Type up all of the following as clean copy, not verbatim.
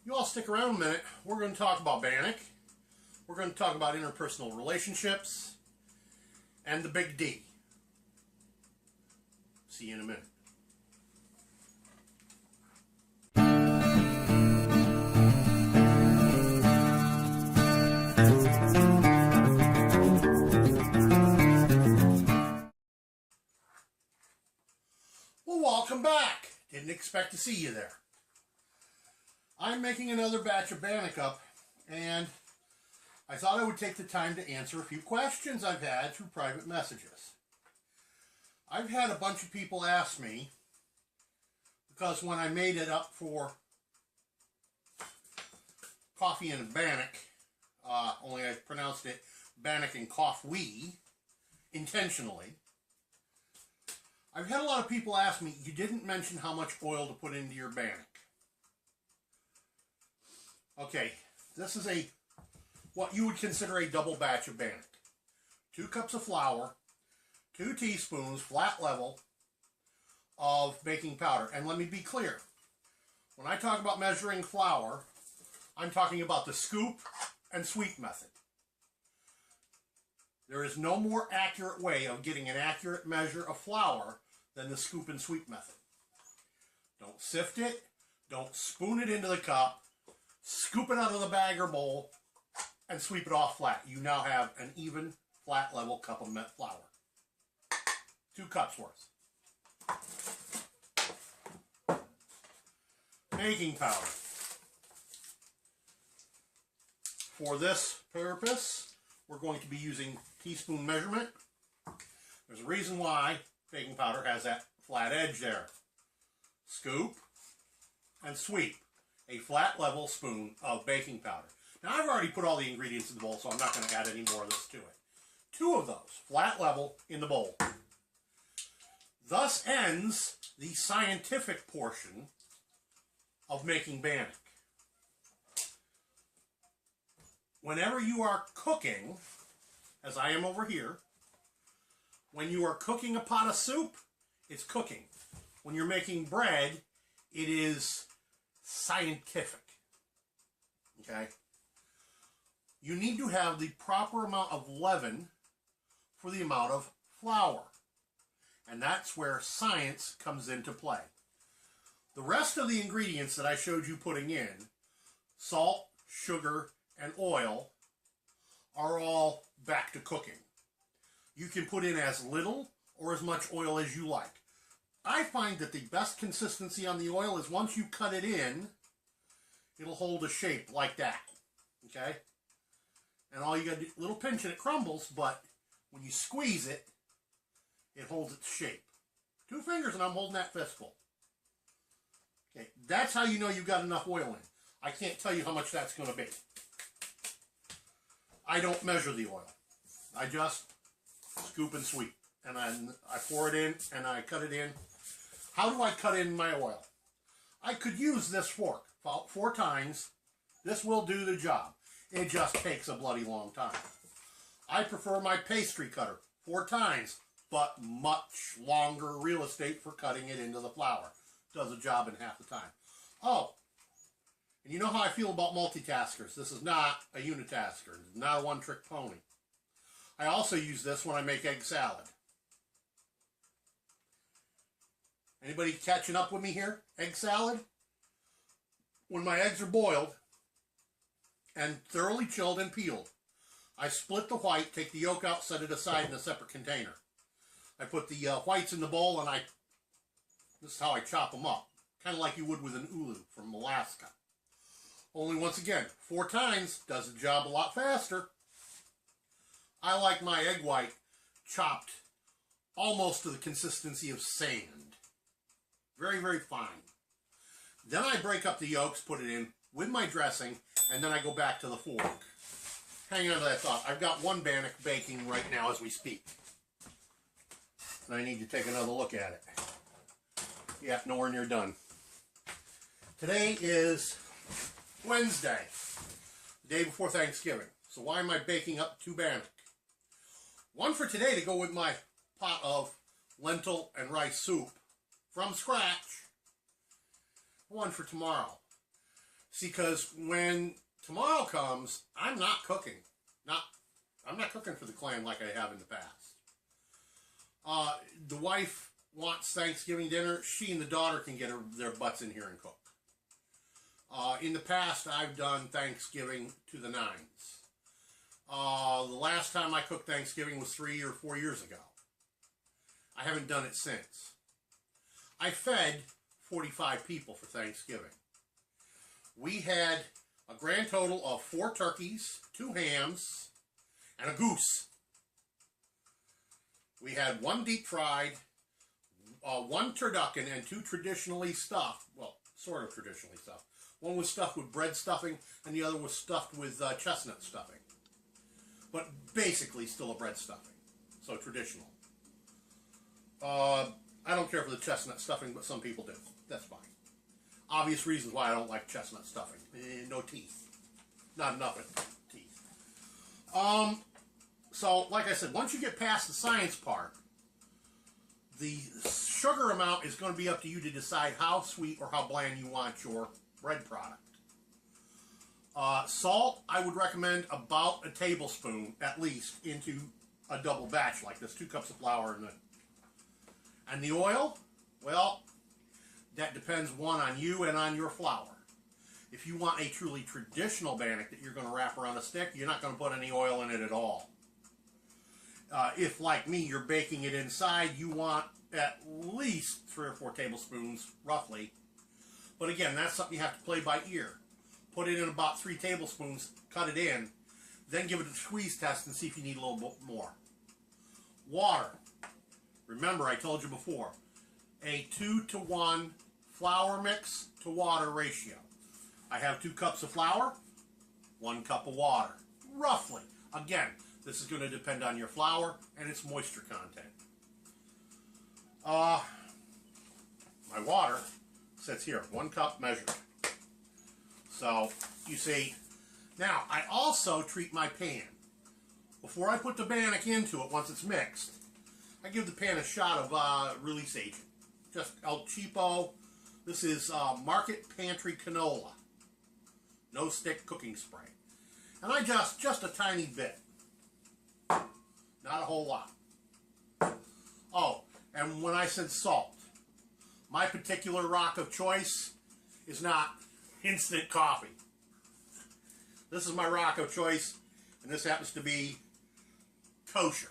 You all stick around a minute. We're going to talk about BANNOK. We're going to talk about interpersonal relationships and the big D. See you in a minute. Well, welcome back. Didn't expect to see you there. I'm making another batch of BANNOK up, and I thought I would take the time to answer a few questions I've had through private messages. I've had a bunch of people ask me, because when I made it up for Coffee and BANNOK, only I pronounced it BANNOK and Coffee intentionally, I've had a lot of people ask me, you didn't mention how much oil to put into your BANNOK. Okay, this is what you would consider a double batch of BANNOK. 2 cups of flour, 2 teaspoons, flat level, of baking powder. And let me be clear, when I talk about measuring flour, I'm talking about the scoop and sweep method. There is no more accurate way of getting an accurate measure of flour than the scoop and sweep method. Don't sift it, don't spoon it into the cup, scoop it out of the bag or bowl, and sweep it off flat. You now have an even, flat level cup of flour. 2 cups worth. Baking powder. For this purpose, we're going to be using teaspoon measurement. There's a reason why baking powder has that flat edge there. Scoop and sweep. A flat level spoon of baking powder. Now I've already put all the ingredients in the bowl, so I'm not going to add any more of this to it. 2 of those, flat level, in the bowl. Thus ends the scientific portion of making BANNOK. Whenever you are cooking, as I am over here, when you are cooking a pot of soup, it's cooking. When you're making bread, it is scientific. Okay? You need to have the proper amount of leaven for the amount of flour. And that's where science comes into play. The rest of the ingredients that I showed you putting in, salt, sugar, and oil, are all back to cooking. You can put in as little or as much oil as you like. I find that the best consistency on the oil is once you cut it in, it'll hold a shape like that, okay? And all you got to do, little pinch and it crumbles, but when you squeeze it, it holds its shape. 2 fingers and I'm holding that fistful. Okay, that's how you know you've got enough oil in. I can't tell you how much that's going to be. I don't measure the oil. I just scoop and sweep. And I pour it in and I cut it in. How do I cut in my oil? I could use this fork about 4 times. This will do the job. It just takes a bloody long time. I prefer my pastry cutter 4 times, but much longer real estate for cutting it into the flour. Does the job in half the time. Oh, and you know how I feel about multitaskers. This is not a unitasker. It's not a one-trick pony. I also use this when I make egg salad. Anybody catching up with me here? Egg salad? When my eggs are boiled and thoroughly chilled and peeled, I split the white, take the yolk out, set it aside in a separate container. I put the whites in the bowl and this is how I chop them up. Kind of like you would with an ulu from Alaska. Only once again, 4 times does the job a lot faster. I like my egg white chopped almost to the consistency of sand. Very, very fine. Then I break up the yolks, put it in with my dressing, and then I go back to the fork. Hang on to that thought. I've got 1 BANNOK baking right now as we speak. And I need to take another look at it. Yeah, nowhere near done. Today is Wednesday, the day before Thanksgiving. So why am I baking up 2 BANNOK? 1 for today to go with my pot of lentil and rice soup from scratch. 1 for tomorrow. See, because when tomorrow comes, I'm not cooking. I'm not cooking for the clan like I have in the past. The wife wants Thanksgiving dinner. She and the daughter can get their butts in here and cook. In the past, I've done Thanksgiving to the nines. The last time I cooked Thanksgiving was 3 or 4 years ago. I haven't done it since. I fed 45 people for Thanksgiving. We had a grand total of 4 turkeys, 2 hams, and a goose. We had 1 deep fried, 1 turducken, and 2 traditionally stuffed, well, sort of traditionally stuffed. One was stuffed with bread stuffing, and the other was stuffed with chestnut stuffing. But basically still a bread stuffing, so traditional. I don't care for the chestnut stuffing, but some people do. That's fine. Obvious reasons why I don't like chestnut stuffing. No teeth. Not enough teeth. So, like I said, once you get past the science part, the sugar amount is going to be up to you to decide how sweet or how bland you want your bread product. Salt, I would recommend about a tablespoon, at least, into a double batch like this. 2 cups of flour and the oil, well, that depends, one, on you and on your flour. If you want a truly traditional bannock that you're going to wrap around a stick, you're not going to put any oil in it at all. If, like me, you're baking it inside, you want at least 3 or 4 tablespoons, roughly. But again, that's something you have to play by ear. Put it in about 3 tablespoons, cut it in, then give it a squeeze test and see if you need a little bit more. Water. Remember, I told you before, a 2-to-1 flour mix to water ratio. I have 2 cups of flour, 1 cup of water, roughly. Again, this is going to depend on your flour and its moisture content. My water sits here, 1 cup measured. So, you see, now I also treat my pan. Before I put the bannock into it, once it's mixed, I give the pan a shot of release agent. Just El Cheapo. This is Market Pantry Canola. No stick cooking spray. And I just a tiny bit. Not a whole lot. Oh, and when I said salt, my particular rock of choice is not instant coffee. This is my rock of choice, and this happens to be kosher.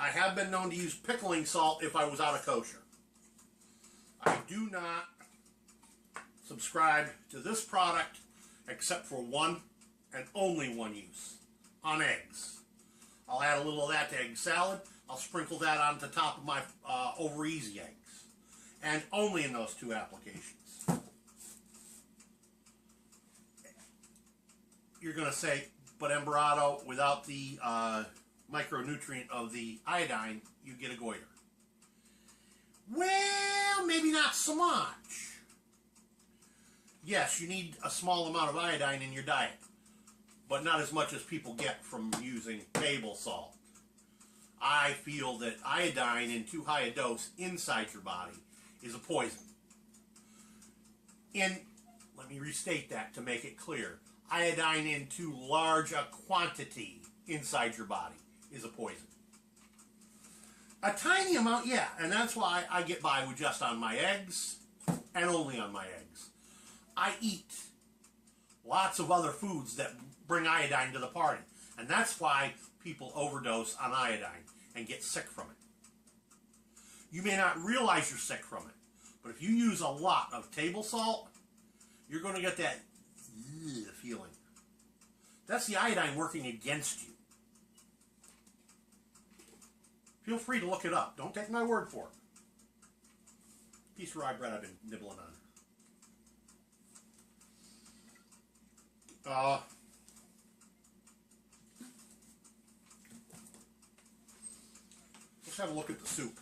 I have been known to use pickling salt if I was out of kosher. I do not subscribe to this product except for one and only one use, on eggs. I'll add a little of that to egg salad. I'll sprinkle that on the top of my over easy eggs. And only in those 2 applications. You're going to say, but Embarado, without the micronutrient of the iodine, you get a goiter. Well, maybe not so much. Yes, you need a small amount of iodine in your diet, but not as much as people get from using table salt. I feel that iodine in too high a dose inside your body is a poison. Let me restate that to make it clear. Iodine in too large a quantity inside your body is a poison. A tiny amount, yeah, and that's why I get by with just on my eggs, and only on my eggs. I eat lots of other foods that bring iodine to the party, and that's why people overdose on iodine and get sick from it. You may not realize you're sick from it, but if you use a lot of table salt, you're going to get that feeling. That's the iodine working against you. Feel free to look it up. Don't take my word for it. Piece of rye bread I've been nibbling on. Let's have a look at the soup.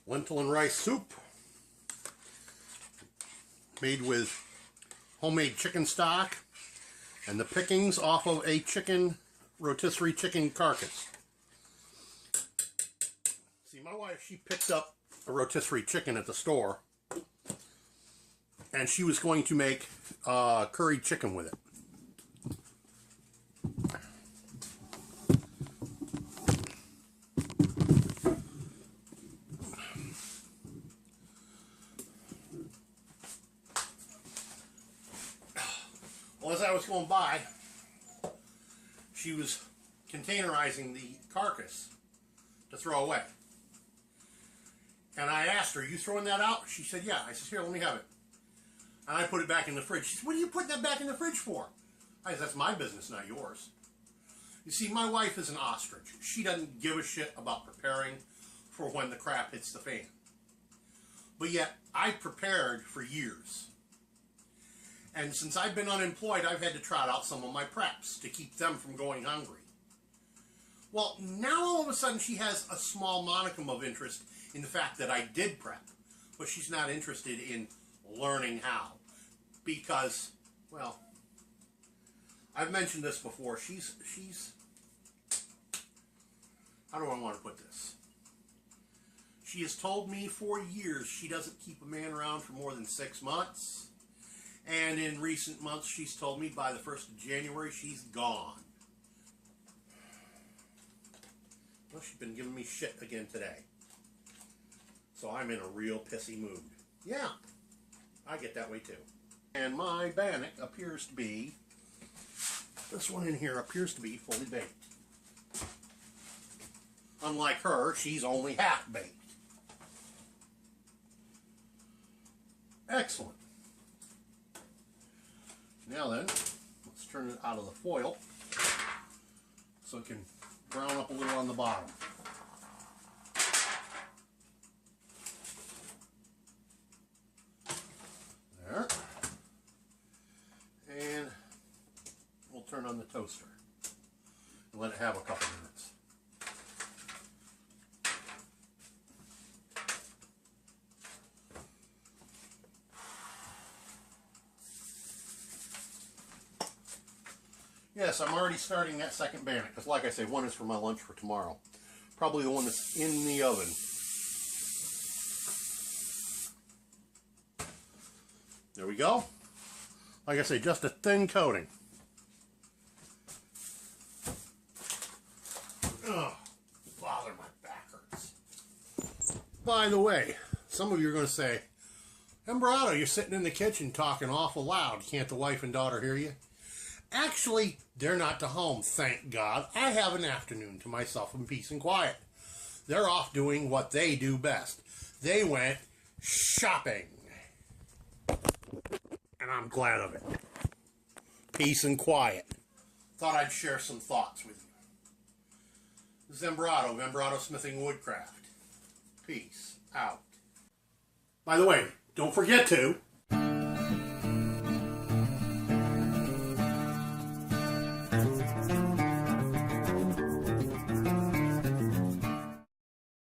Lentil and rice soup, made with homemade chicken stock and the pickings off of a chicken, rotisserie chicken carcass. See, my wife, she picked up a rotisserie chicken at the store, and she was going to make curried chicken with it. Well, as I was going by, she was containerizing the carcass to throw away. And I asked her, "You throwing that out?" She said, "Yeah." I said, "Here, let me have it." And I put it back in the fridge. She said, "What are you putting that back in the fridge for?" I said, "That's my business, not yours." You see, my wife is an ostrich. She doesn't give a shit about preparing for when the crap hits the fan. But yet, I prepared for years. And since I've been unemployed, I've had to trot out some of my preps to keep them from going hungry. Well, now all of a sudden she has a small modicum of interest in the fact that I did prep, but she's not interested in learning how. Because, well, I've mentioned this before, she's how do I want to put this? She has told me for years she doesn't keep a man around for more than 6 months. And in recent months, she's told me by the 1st of January, she's gone. Well, she's been giving me shit again today. So I'm in a real pissy mood. Yeah, I get that way too. And my bannock appears to be, this one in here appears to be fully baked. Unlike her, she's only half baked. Excellent. Now then, let's turn it out of the foil so it can brown up a little on the bottom. There. And we'll turn on the toaster and let it have a couple minutes. Yes, I'm already starting that second bannock, because like I say, one is for my lunch for tomorrow. Probably the one that's in the oven. There we go. Like I say, just a thin coating. Ugh, bother, my back hurts. By the way, some of you are going to say, "Embrato, you're sitting in the kitchen talking awful loud. Can't the wife and daughter hear you?" Actually, they're not to home, thank God. I have an afternoon to myself in peace and quiet. They're off doing what they do best. They went shopping. And I'm glad of it. Peace and quiet. Thought I'd share some thoughts with you. This is Embrato, Embrato Smithing Woodcraft. Peace out. By the way, don't forget to